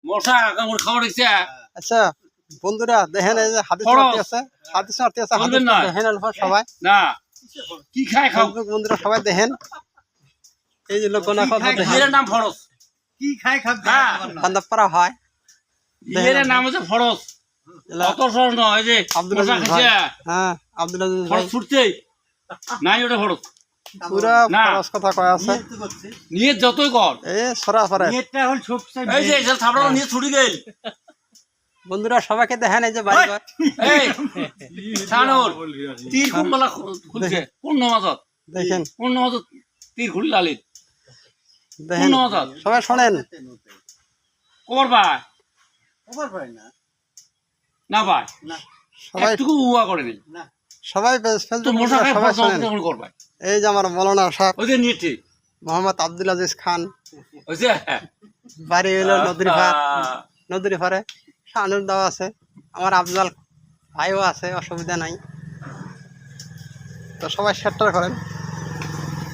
মশা কামড় খাওয়া দেখছে। আচ্ছা বন্ধুরা দেখেন এই যে হাদিস মারতে আছে হাদিস দেখেন অল্প সবাই না কি খায় খাও বন্ধুরা সবাই দেখেন এই যে লোক না কথা দেখেন এর নাম ফরজ কি খায় খাব বান্দা পারা হয় এর নাম হচ্ছে ফরজ কত সহজ নয় এই যে আব্দুল মশা আজিজ ভাই খাইছে হ্যাঁ আব্দুল আজিজ ভাই ফরজ ছুটতেই নাই ওটা ফরজ পুরা না। খরচ কথা কয় আছে নিয়ে যতই কর এ সরা পরে নেটটা হল সবচেয়ে এই যে এসে থাপড়া নিয়ে ছুটি গেল বন্ধুরা সবাইকে দেখেন এই যে বাড়ি ঘর এই ছানোর তীর কোন বলা খুলছে কোন নামাজত দেখেন কোন নামাজত তীর খুলি লালিত দেখেন কোন নামাজত সবাই শোনেন কবার ভাই খবর পাই না না ভাই না সবাই একটুকু উয়া করে নেই সবাই তো ফেসবুক মশা খায় সবাই ফরজ শোনেন কর ভাই এই যে আমার মৌলানা সাহেব ওই যে নিয়ে ঠিক মোহাম্মদ আব্দুল আজিজ খান ওই যে বাড়ি হইলো নদীর পার নদীর পারে শানুর দাও আছে আমার আফজাল ভাইও আছে অসুবিধা নাই তো সবাই শেয়ার করেন